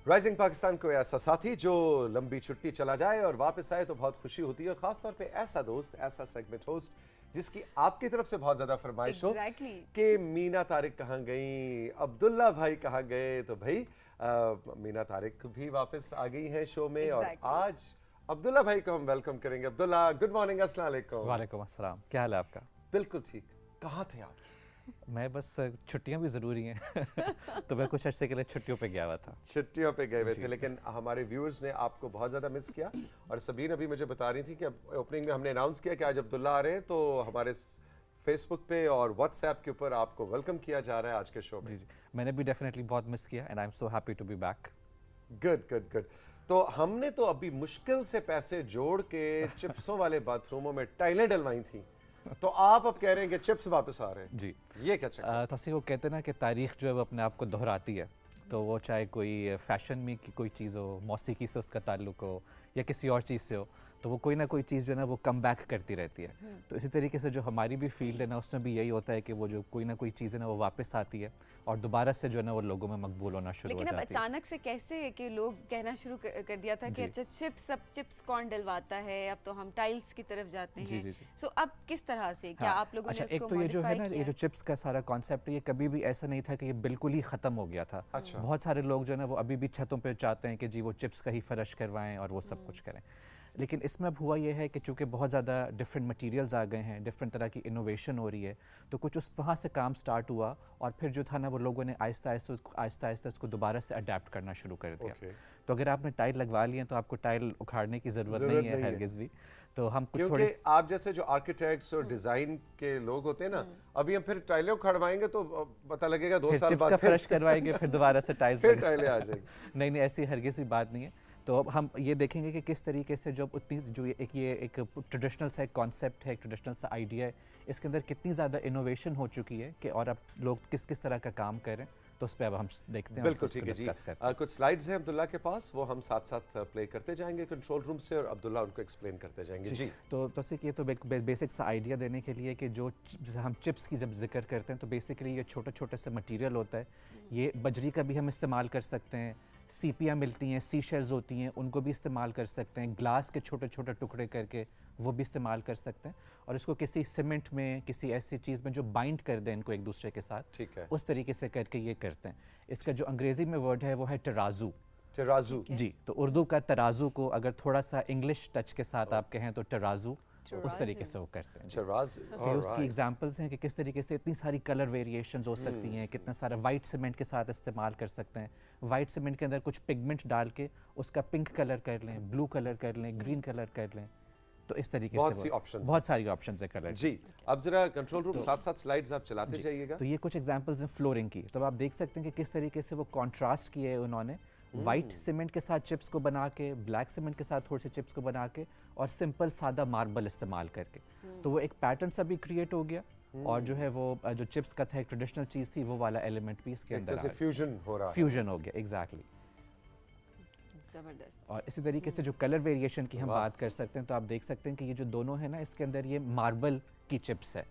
Rising Pakistan को ऐसा साथी जो लंबी छुट्टी चला जाए और वापस आए तो बहुत खुशी होती है, और खासतौर पे ऐसा दोस्त, ऐसा सेगमेंट होस्ट जिसकी आपकी तरफ से बहुत ज्यादा फरमाइश हो कि मीना तारिक कहाँ गई, अब्दुल्ला भाई कहाँ गए। तो भाई मीना तारिक भी वापस आ गई हैं शो में और आज अब्दुल्ला भाई को हम वेलकम करेंगे। अब्दुल्ला, गुड मॉर्निंग, अस्सलाम वालेकुम। वालेकुम अस्सलाम, क्या हाल है आपका? बिल्कुल ठीक। कहाँ थे आप? मैं बस छुट्टियां भी ज़रूरी हैं तो मैं कुछ अर्से के लिए छुट्टियों पे गया हुआ था। छुट्टियों पे गए हुए थे, लेकिन हमारे व्यूअर्स ने आपको बहुत ज़्यादा मिस किया। और सबीन अभी मुझे बता रही थी कि ओपनिंग में हमने अनाउंस किया कि आज अब्दुल्ला आ रहे हैं, तो हमारे फेसबुक पे और व्हाट्सएप के ऊपर आपको वेलकम किया जा रहा है आज के शो में। जी, मैंने भी डेफिनेटली बहुत मिस किया and I am so happy to be back. Good good good. तो हमने तो अभी मुश्किल से पैसे जोड़ के चिप्सों वाले बाथरूमों में टाइलें डलवाई थी, तो आप अब कह रहे हैं कि चिप्स वापस आ रहे हैं। जी, ये क्या चक्कर? तसी वो कहते हैं ना कि तारीख जो है वो अपने आप को दोहराती है। तो वो चाहे कोई फैशन में की कोई चीज़ हो, मौसीकी से उसका ताल्लुक हो या किसी और चीज़ से हो, तो वो कोई ना कोई चीज़ जो है ना वो कम बैक करती रहती है। तो इसी तरीके से जो हमारी भी फील्ड है ना, उसमें भी यही होता है कि वो जो कोई ना कोई चीज़ है ना वो वापस आती है और दोबारा से जो है ना वो लोगों में मकबूल होना शुरू हो जाती है। लेकिन अब अचानक से कैसे कि लोग कहना शुरू कर दिया था कि अच्छा चिप्स कौन डलवाता है, अब तो हम टाइल्स की तरफ जाते हैं। सो अब किस तरह से क्या आप लोगों ने उसको एक तो ये जो है ना, ये जो चिप्स का सारा कॉन्सेप्ट है, ये कभी भी ऐसा नहीं था कि ये बिल्कुल ही ख़त्म हो गया था। बहुत सारे लोग जो है ना वो अभी भी छतों पे चाहते हैं कि जी वो चिप्स का ही फर्श करवाएं और वो सब कुछ करें। लेकिन इसमें अब हुआ ये है कि चूँकि बहुत ज़्यादा डिफरेंट मटेरियल्स आ गए हैं, डिफरेंट तरह की इनोवेशन हो रही है, तो कुछ उस वहाँ से काम स्टार्ट हुआ और फिर जो था ना वो लोगों ने आहिस्ता आहिस्ता उसको दोबारा से अडेप्ट करना शुरू कर दिया। तो अगर आपने टाइल लगवा लिए हैं तो आपको टाइल उखाड़ने की ज़रूरत नहीं है हरगिज़ भी। तो हम कुछ थोड़े आप जैसे जो आर्किटेक्ट्स और डिजाइन के लोग होते हैं ना, अभी हम फिर टाइलें उखाड़वाएंगे तो पता लगेगा 2 साल बाद चिप्स का फर्श करवाएंगे, फिर दोबारा से टाइल्स फिर टाइलें आ जाएंगी। नहीं, ऐसी हरगिज़ भी बात नहीं है। तो अब हम ये देखेंगे कि किस तरीके से जो उतनी जो ये एक ट्रेडिशनल सा एक कॉन्सेप्ट है, एक ट्रेडिशनल सा आइडिया है, इसके अंदर कितनी ज़्यादा इनोवेशन हो चुकी है कि और अब लोग किस किस तरह का काम करें, तो उस पर अब हम देखते हैं। बिल्कुल ठीक है जी। कुछ स्लाइड्स हैं अब्दुल्ला के पास, वो हम साथ साथ प्ले करते जाएंगे कंट्रोल रूम से और अब्दुल्ला उनको एक्सप्लेन करते जाएंगे जी। तो ये तो बेसिक सा आइडिया देने के लिए कि जो हम चिप्स की जब जिक्र करते हैं तो बेसिकली ये छोटे छोटे से मटेरियल होता है। ये बजरी का भी हम इस्तेमाल कर सकते हैं, सीपियाँ मिलती हैं, सी शेल्स होती हैं, उनको भी इस्तेमाल कर सकते हैं, ग्लास के छोटे छोटे टुकड़े करके वो भी इस्तेमाल कर सकते हैं, और इसको किसी सीमेंट में, किसी ऐसी चीज़ में जो बाइंड कर दें इनको एक दूसरे के साथ, ठीक है, उस तरीके से करके ये करते हैं। इसका जो अंग्रेज़ी में वर्ड है वो है तराजू। तराजू जी, तो उर्दू का तराजू को अगर थोड़ा सा इंग्लिश टच के साथ आप कहें तो तराजू, उस तरीके से वो करते हैं। तो उसकी एग्जांपल्स हैं कि किस तरीके से इतनी सारी कलर वेरिएशंस हो सकती हैं, कितना सारा वाइट सीमेंट के साथ इस्तेमाल कर सकते हैं। वाइट सीमेंट के अंदर कुछ पिगमेंट डाल के उसका पिंक कलर कर लें, ब्लू कलर कर लें, ग्रीन कलर कर लें, तो इस तरीके से बहुत सारी ऑप्शंस है कलर जी। अब जरा कंट्रोल रूम साथ साथ स्लाइड्स आप चलाते जाइएगा। तो ये कुछ एग्जांपल्स हैं फ्लोरिंग की, तो आप देख सकते हैं कि किस तरीके से वो कॉन्ट्रास्ट किए उन्होंने, वाइट सीमेंट के साथ चिप्स को बना के, ब्लैक सीमेंट के साथ थोड़े से चिप्स को बना के, और सिंपल सादा मार्बल इस्तेमाल करके, तो वो एक पैटर्न सा भी क्रिएट हो गया। और जो है वो जो चिप्स का था एक ट्रेडिशनल चीज़ थी, वो वाला एलिमेंट भी इसके अंदर फ्यूजन हो रहा है, फ्यूजन हो गया। एग्जैक्टली। जबरदस्त। और इसी तरीके से जो कलर वेरिएशन की हम बात कर सकते हैं, तो आप देख सकते हैं कि ये जो दोनों है ना, इसके अंदर ये मार्बल की चिप्स है,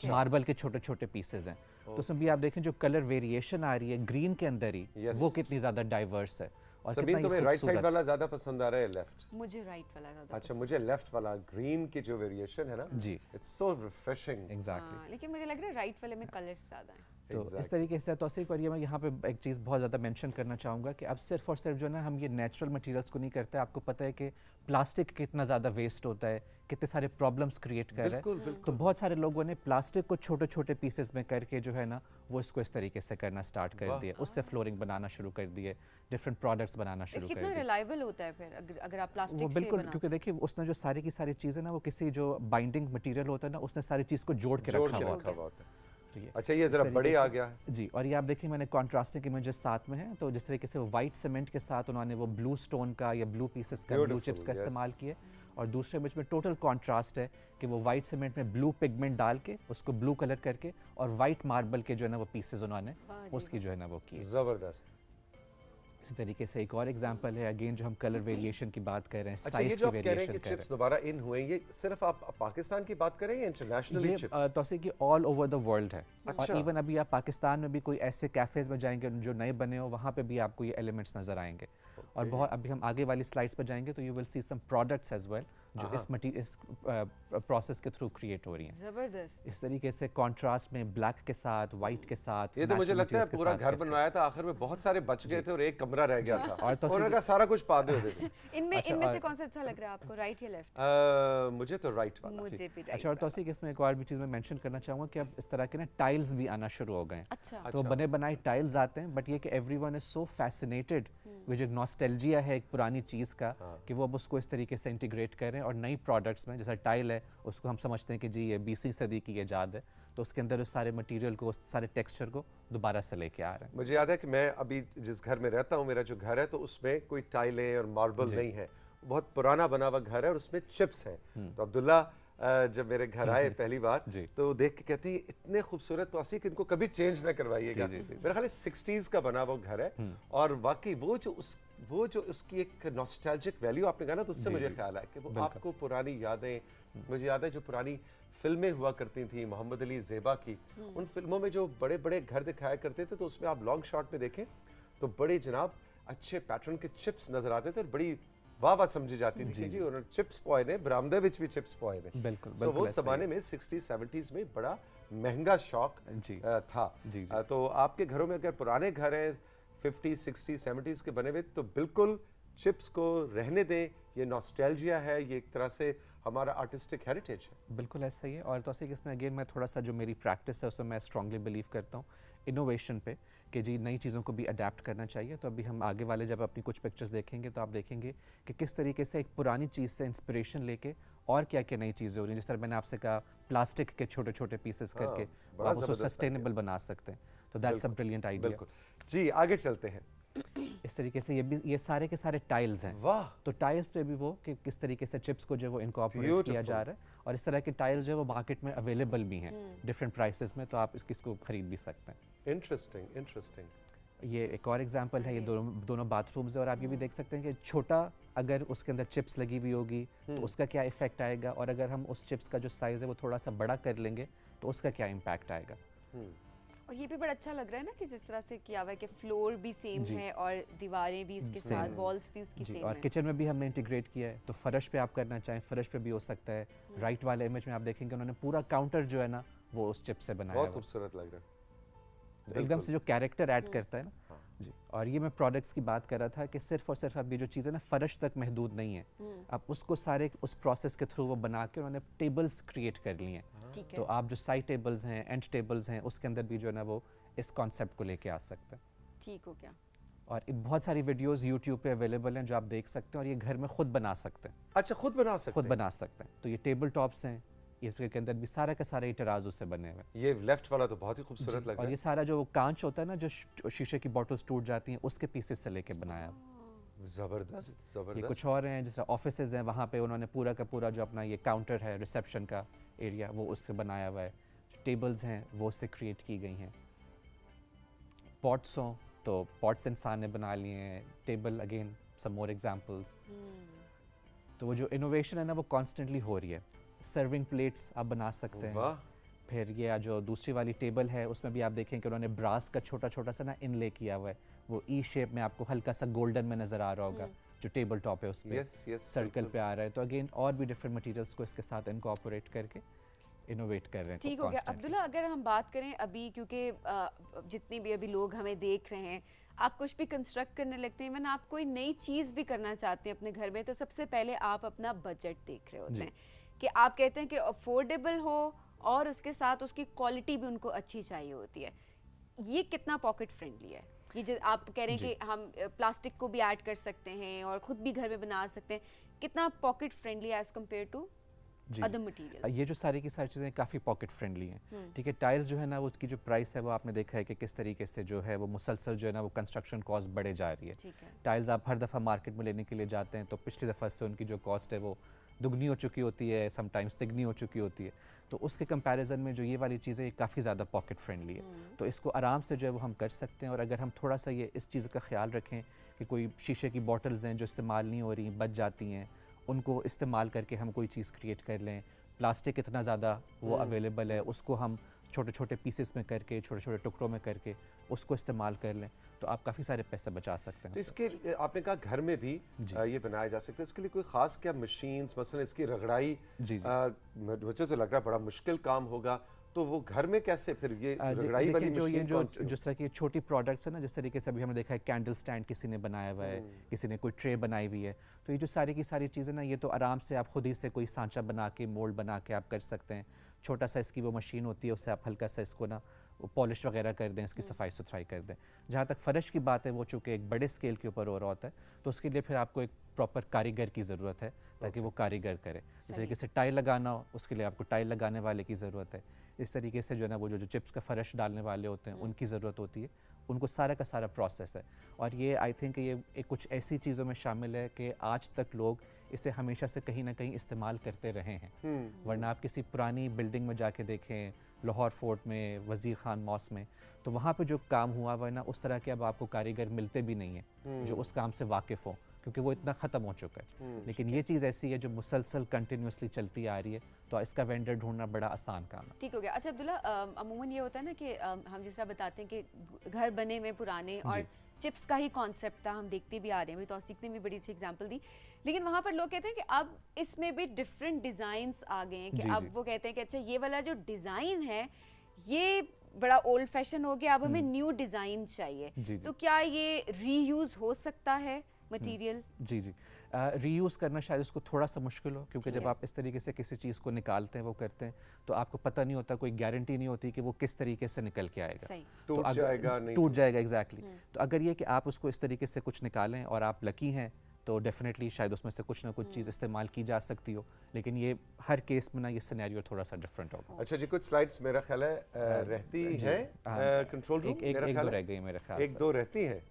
मार्बल के छोटे छोटे पीसेज हैं। तो उसमें भी आप देखें जो कलर वेरिएशन आ रही है ग्रीन के अंदर ही, वो कितनी ज़्यादा डाइवर्स है। और सभी तुम्हें राइट साइड वाला ज्यादा पसंद आ रहा है लेफ्ट? मुझे राइट वाला ज्यादा। अच्छा, मुझे लेफ्ट वाला ग्रीन की जो वेरिएशन है ना जी, इट्स सो रिफ्रेशिंग। एग्जैक्टली। लेकिन मुझे लग रहा है राइट वाले में कलर्स ज्यादा हैं। तो इस तरीके से तौसीफ़ करिए, मैं यहाँ पे एक चीज़ बहुत ज़्यादा मेंशन करना चाहूँगा कि अब सिर्फ और सिर्फ जो है ना हम ये नेचुरल मटेरियल्स को नहीं करते। आपको पता है कि प्लास्टिक कितना ज़्यादा वेस्ट होता है, कितने सारे प्रॉब्लम्स क्रिएट कर रहा है। तो बहुत सारे लोगों ने प्लास्टिक को छोटे छोटे पीसेस में करके जो है ना वो इसको इस तरीके से करना स्टार्ट कर दिया, उससे फ्लोरिंग बनाना शुरू कर दिए, डिफरेंट प्रोडक्ट्स बनाना शुरू कर दिए। कितना रिलायबल होता है फिर अगर आप प्लास्टिक से बिल्कुल, क्योंकि देखिए उसने जो सारी की सारी चीज़ें ना, वो किसी जो बाइंडिंग मटेरियल होता है ना, उसने सारी चीज़ को जोड़ के रखा हुआ होता है। तो ये अच्छा, ये जरा बड़े आ गया है जी। और ये आप देखिए मैंने कॉन्ट्रास्टिंग इमेजेस साथ में हैं, तो जिस तरीके से वो वाइट सीमेंट के साथ उन्होंने वो ब्लू स्टोन का या ब्लू पीसेस का, ब्लू चिप्स का इस्तेमाल किए, और दूसरे इमेज में टोटल कॉन्ट्रास्ट है कि वो वाइट सीमेंट में ब्लू पिगमेंट डाल के उसको ब्लू कलर करके, और वाइट मार्बल के जो है ना वो पीसेस उन्होंने उसकी जो है ना वो की। जबरदस्त। इसी तरीके से एक और एग्जांपल है अगेन जो हम कलर वेरिएशन की बात कर रहे हैं, अच्छा, ये जो आप कह रहे हैं कि चिप्स दोबारा इन हुए, ये सिर्फ आप पाकिस्तान की बात करें या इंटरनेशनली चिप्स? तो कि ऑल ओवर द वर्ल्ड है। अच्छा। और इवन अभी आप पाकिस्तान में भी कोई ऐसे कैफेज में जाएंगे जो नए बने हो, वहाँ पे भी आपको ये एलिमेंट्स नजर आएंगे। और बहुत अभी हम आगे वाली स्लाइड्स पर जाएंगे तो you will see some products as well जो इस प्रोसेस के थ्रू क्रिएट हो रही हैं। जबरदस्त। इस तरीके से कंट्रास्ट में ब्लैक के साथ, वाइट के साथ, ये तो मुझे लगता है पूरा घर बनवाया था, आखिर में बहुत सारे बच गए थे और एक कमरा रह गया था और तो उन्होंने सारा कुछ पा दे होते थे। इनमें से कौन सा अच्छा लग रहा है आपको, राइट या लेफ्ट? मुझे तो राइट वाला। मुझे भी राइट। अच्छा, और तो इसमें एक और भी चीज़ मैं मेंशन करना चाहूँगा कि अब इस तरह के ना टाइल्स भी आना शुरू हो गए हैं। अच्छा। तो बने बनाए टाइल्स आते हैं, बट ये कि everyone is so fascinated with एक नॉस्टैल्जिया है एक पुरानी चीज़ का कि वो अब उसको इस तरीके से इंटीग्रेट करें और नई प्रोडक्ट्स में, जैसा टाइल है उसको हम समझते हैं कि जी ये 20वीं सदी की ईजाद है, तो उसके अंदर उस सारे मटेरियल को, उस सारे टेक्सचर को दोबारा से लेके आ रहे हैं। मुझे याद है कि मैं अभी जिस घर में रहता हूँ, मेरा जो घर है, तो उसमें कोई टाइलें और मार्बल नहीं है, बहुत पुराना बना हुआ घर है और उसमें चिप्स हैं। तो अब्दुल्ला जब मेरे घर आए पहली बार तो देख के कहते हैं इतने खूबसूरत तो कि इनको कभी चेंज ना करवाइएगा। मेरा ख्याल 60s का बना हुआ घर है और वाकई वो जो उसकी एक नॉस्टैल्जिक वैल्यू आपने कहा ना, तो उससे मुझे ख्याल है कि वो आपको पुरानी यादें, मुझे याद है जो पुरानी फिल्में हुआ करती थी मोहम्मद अली ज़ेबा की, उन फिल्मों में जो बड़े बड़े घर दिखाया करते थे, तो उसमें आप लॉन्ग शॉट में देखें तो बड़े जनाब अच्छे पैटर्न के चिप्स नजर आते थे और बड़ी वाह वाह समझी जाती थी कि जी उन्होंने चिप्स पॉय ने बरामदे विच भी चिप्स पॉय ने। बिल्कुल। तो वो जमाने में 60s 70s में बड़ा महंगा शौक था। तो आपके घरों में अगर पुराने घर हैं 50s 60s 70s के बने हुए, तो बिल्कुल चिप्स को रहने दें। ये नॉस्टैल्जिया है, ये एक तरह से हमारा आर्टिस्टिक हेरिटेज है। बिल्कुल ऐसा ही है। और तो इसमें अगेन मैं थोड़ा सा जो मेरी प्रैक्टिस है उसमें मैं स्ट्रांगली बिलीव करता हूँ इनोवेशन पे, कि जी नई चीज़ों को भी अडेप्ट करना चाहिए। तो अभी हम आगे वाले जब अपनी कुछ पिक्चर्स देखेंगे तो आप देखेंगे कि किस तरीके से एक पुरानी चीज़ से इंस्पिरेशन लेके और क्या क्या नई चीज़ें हो रही हैं। जिस तरह मैंने आपसे कहा प्लास्टिक के छोटे छोटे पीसेस करके आप उसको सस्टेनेबल बना सकते हैं। तो दैट्स अ ब्रिलियंट आइडिया। जी आगे चलते हैं। इस तरीके से ये सारे के सारे टाइल्स हैं। वाह। तो टाइल्स पे भी वो कि किस तरीके से चिप्स को जो वो इनकॉर्पोरेट किया जा रहा है, और इस तरह के टाइल्स जो वो मार्केट में अवेलेबल भी हैं डिफरेंट प्राइसेस में, तो आप इसको खरीद भी सकते हैं। Interesting interesting. ये एक और एग्जांपल है, ये दोनों बाथरूम्स है। और आप ये भी देख सकते हैं कि छोटा अगर उसके अंदर चिप्स लगी हुई होगी तो उसका क्या इफेक्ट आएगा, और अगर हम उस चिप्स का जो साइज है वो थोड़ा सा बड़ा कर लेंगे तो उसका क्या इम्पैक्ट आएगा। और ये भी बड़ा अच्छा लग रहा है ना कि जिस तरह से किया हुआ है कि फ्लोर भी सेम है और दीवारें भी उसके साथ, वॉल्स भी उसकी सेम है। और किचन में भी हमने इंटीग्रेट किया है, तो फर्श पे आप करना चाहें फर्श पे भी हो सकता है। राइट वाले इमेज में आप देखेंगे उन्होंने पूरा काउंटर जो है ना वो उस चिप से बनाया है। बहुत खूबसूरत लग रहा है, एकदम से जो कैरेक्टर ऐड करता है ना। जी। और ये मैं प्रोडक्ट्स की बात कर रहा था कि सिर्फ और सिर्फ अब ये जो चीज़ें ना फर्श तक महदूद नहीं है, अब उसको सारे उस प्रोसेस के थ्रू वो बना के उन्होंने टेबल्स क्रिएट कर लिए हैं। तो आप जो साइड टेबल्स हैं, एंड टेबल्स हैं, उसके अंदर भी जो है ना वो इस कॉन्सेप्ट को लेके आ सकते हैं। ठीक हो गया। और बहुत सारी वीडियोस यूट्यूब पे अवेलेबल हैं जो आप देख सकते हैं और ये घर में खुद बना सकते हैं। अच्छा, खुद बना सकते हैं। तो ये टेबल टॉप्स हैं, इसके अंदर भी सारा का सारा तराजू से बने हुए। ये लेफ्ट वाला तो बहुत ही खूबसूरत लग रहा है। और ये सारा जो कांच होता है ना, जो शीशे की बॉटल्स टूट जाती हैं उसके पीसेस से लेके बनाया। जबरदस्त। ये कुछ और हैं, जैसे ऑफिसेज हैं, वहाँ पे उन्होंने पूरा का पूरा जो अपना ये काउंटर है, रिसेप्शन का एरिया, वो उससे बनाया हुआ है। टेबल्स हैं वो उससे क्रिएट की गई हैं। पॉट्स हों तो पॉट्स इंसान ने बना लिए हैं। Table again some more examples. तो वो जो इनोवेशन है ना वो कॉन्स्टेंटली हो रही है। सर्विंग प्लेट्स आप बना सकते हैं। फिर ये जो दूसरी वाली टेबल है उसमें भी आप देखें कि उन्होंने ब्रास का छोटा छोटा सा ना इनले किया हुआ है, वो ई शेप में आपको हल्का सा गोल्डन में नज़र आ रहा होगा। जो टेबल टॉप है उस पर सर्कल पे आ रहा है। तो अगेन और भी डिफरेंट मटेरियल्स को इसके साथ इनकॉर्पोरेट करके इनोवेट कर रहे हैं। ठीक हो गया। अब्दुल्ला, अगर हम बात करें अभी, क्योंकि जितने भी अभी लोग हमें देख रहे हैं, आप कुछ भी कंस्ट्रक्ट करने लगते हैं, इवन आप कोई नई चीज़ भी करना चाहते हैं अपने घर में, तो सबसे पहले आप अपना बजट देख रहे होते हैं कि आप कहते हैं कि अफोर्डेबल हो और उसके साथ उसकी क्वालिटी भी उनको अच्छी चाहिए होती है। ये कितना पॉकेट फ्रेंडली है? ये जो आप कह रहे हैं कि हम प्लास्टिक को भी ऐड कर सकते हैं और ख़ुद भी घर में बना सकते हैं, कितना पॉकेट फ्रेंडली है as compared to other material? ये जो सारी की सारी चीज़ें काफ़ी पॉकेट फ्रेंडली हैं। ठीक है। टाइल्स जो है ना वो उसकी जो प्राइस है वो आपने देखा है कि किस तरीके से जो है वो मुसलसल जो है ना वो कंस्ट्रक्शन कॉस्ट बढ़े जा रही है। टाइल्स आप हर दफ़ा मार्केट में लेने के लिए जाते हैं तो पिछली दफ़ा से उनकी जो कॉस्ट है वो दुगनी हो चुकी होती है, समटाइम्स तिगनी हो चुकी होती है। तो उसके कंपैरिजन में जो ये वाली चीज़ें काफ़ी ज़्यादा पॉकेट फ्रेंडली है। तो इसको आराम से जो है वो हम कर सकते हैं। और अगर हम थोड़ा सा ये इस चीज़ का ख्याल रखें कि कोई शीशे की बॉटल्स हैं जो इस्तेमाल नहीं हो रही, बच जाती हैं, उनको इस्तेमाल करके हम कोई चीज़ क्रिएट कर लें। प्लास्टिक इतना ज़्यादा वो अवेलेबल है, उसको हम छोटे छोटे पीसेस में करके, छोटे छोटे टुकड़ों में करके उसको इस्तेमाल कर लें, तो आप काफ़ी सारे पैसे बचा सकते हैं। तो इसके आपने कहा घर में भी ये बनाया जा सकता है, इसके लिए कोई खास क्या मशीन्स, मसलन इसकी रगड़ाई, मुझे तो लग रहा है बड़ा मुश्किल काम होगा, तो वो घर में कैसे फिर ये रगड़ाई वाली मशीन कौन सी हो? जिस तरह की छोटी प्रोडक्ट्स है ना, जिस तरीके से अभी हमने देखा है कैंडल स्टैंड किसी ने बनाया हुआ है, किसी ने कोई ट्रे बनाई हुई है, तो ये जो सारी की सारी चीज़ें ना, ये तो आराम से आप खुद ही से कोई सांचा बना के, मोल्ड बना के आप कर सकते हैं। छोटा सा इसकी वो मशीन होती है, उससे आप हल्का सा इसको ना पॉलिश वगैरह कर दें, इसकी सफाई सुथराई कर दें। जहाँ तक फ़र्श की बात है, वो चूँकि एक बड़े स्केल के ऊपर हो रहा होता है, तो उसके लिए फिर आपको एक प्रॉपर कारीगर की ज़रूरत है, ताकि वो कारीगर करे। जिस तरीके से टाइल लगाना हो, उसके लिए आपको टाइल लगाने वाले की ज़रूरत है। इस तरीके से जो है ना, वो जो चिप्स का फ़र्श डालने वाले होते हैं, उनकी ज़रूरत होती है। उनको सारा का सारा प्रोसेस है, और ये आई थिंक ये एक कुछ ऐसी चीज़ों में शामिल है कि आज तक लोग इसे हमेशा से कहीं ना कहीं इस्तेमाल करते रहे हैं। वरना आप किसी पुरानी बिल्डिंग में जाके देखें, लाहौर फोर्ट में, वज़ीर खान मॉस में, तो वहाँ पे जो काम हुआ वरना उस तरह के अब आपको कारीगर मिलते भी नहीं हैं जो उस काम से वाकिफ़ हो, क्योंकि वो इतना ख़त्म हो चुका है। लेकिन ये चीज़ ऐसी है जो मुसलसल कंटिन्यूसली चलती आ रही है, तो इसका वेंडर ढूंढना बड़ा आसान काम है। ठीक हो गया। अच्छा अब्दुल्ला, अमूमन ये होता है ना कि हम जिस तरह बताते हैं कि घर बने में पुराने और चिप्स का ही कॉन्सेप्ट था, हम देखते भी आ रहे हैं, तौसीक ने भी बड़ी अच्छी एग्जांपल दी, लेकिन वहाँ पर लोग कहते हैं कि अब इसमें भी डिफरेंट डिज़ाइंस आ गए हैं कि अब वो कहते हैं कि अच्छा ये वाला जो डिज़ाइन है ये बड़ा ओल्ड फैशन हो गया, अब हमें न्यू डिज़ाइन चाहिए। तो क्या ये रीयूज़ हो सकता है मटेरियल? जी जी, रीयूज़ करना शायद उसको थोड़ा सा मुश्किल हो, क्योंकि जब आप इस तरीके से किसी चीज़ को निकालते हैं, वो करते हैं, तो आपको पता नहीं होता, कोई गारंटी नहीं होती कि वो किस तरीके से निकल के आएगा, टूट जाएगा नहीं, टूट जाएगा। एग्जैक्टली। तो अगर ये कि आप उसको इस तरीके से कुछ निकालें और आप लकी हैं, तो डेफिनेटली शायद उसमें से कुछ ना कुछ चीज़ इस्तेमाल की जा सकती हो, लेकिन ये हर केस में ना ये सिनेरियो थोड़ा सा डिफरेंट होगा। अच्छा जी, कुछ स्लाइड्स मेरा ख्याल है रहती हैं कंट्रोल रूम, एक दो रह गई मेरे ख्याल से, एक दो रहती हैं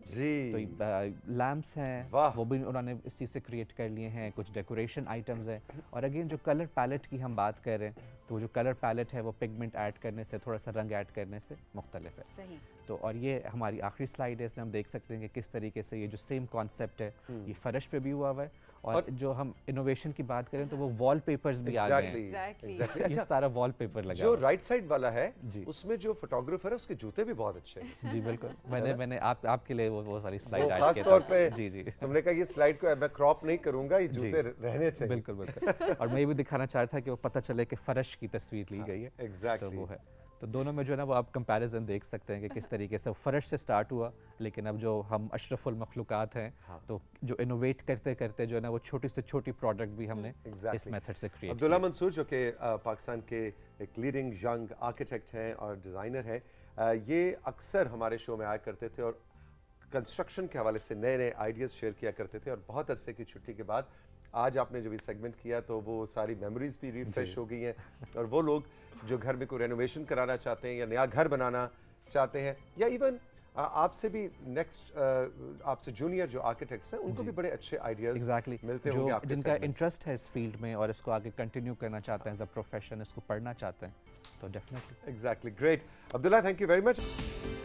जी। तो लैम्प्स हैं, वो भी उन्होंने इस चीज़ से क्रिएट कर लिए हैं। कुछ डेकोरेशन आइटम्स हैं, और अगेन जो कलर पैलेट की हम बात कर रहे हैं, तो जो कलर पैलेट है वो पिगमेंट ऐड करने से, थोड़ा सा रंग ऐड करने से मुख्तलिफ है। सही। तो और ये हमारी आखिरी स्लाइड है, इसमें हम देख सकते हैं कि किस तरीके से ये जो सेम कॉन्सेप्ट है ये फर्श पे भी हुआ हुआ है, और जो हम इनोवेशन की बात करें तो वो वॉलपेपर्स भी आ गए हैं। ये सारा वॉलपेपर लगा जो राइट साइड वाला है उसमें जो फोटोग्राफर है उसके जूते भी बहुत अच्छे हैं। जी बिल्कुल, मैंने आपके लिए वो सारी स्लाइड खास तौर पे जी तुमने कहा ये स्लाइड को मैं क्रॉप नहीं करूंगा, ये जूते रहने चाहिए। बिल्कुल बिल्कुल। और मैं ये भी दिखाना चाह रहा था कि वो पता चले कि फर्श की तस्वीर ली गई है। एग्जैक्टली, तो वो है, तो दोनों में जो है ना वो आप कंपैरिजन देख सकते हैं कि किस तरीके से फर्श से स्टार्ट हुआ, लेकिन अब जो हम अशरफुल मखलूकात हैं, तो जो इनोवेट करते करते जो है ना वो छोटी से छोटी प्रोडक्ट भी हमने इस मेथड से क्रिएट। अब्दुल्ला मंसूर जो कि पाकिस्तान के एक लीडिंग यंग आर्किटेक्ट हैं और डिज़ाइनर हैं, ये अक्सर हमारे शो में आया करते थे और कंस्ट्रक्शन के हवाले से नए नए आइडियाज़ शेयर किया करते थे, और बहुत अरसे की छुट्टी के बाद आज आपने जब ये सेगमेंट किया तो वो सारी मेमोरीज भी रिफ्रेश हो गई हैं, और वो लोग जो घर में कोई रेनोवेशन कराना चाहते हैं या नया घर बनाना चाहते हैं, या इवन आपसे भी नेक्स्ट आपसे जूनियर जो आर्किटेक्ट्स हैं उनको भी बड़े अच्छे आइडियाज मिलते होंगे आपके जिनका इंटरेस्ट है इस फील्ड में और इसको आगे कंटिन्यू करना चाहते हैं एज अ प्रोफेशन, इसको पढ़ना चाहते हैं, तो definitely. Exactly, great Abdullah, thank you very much.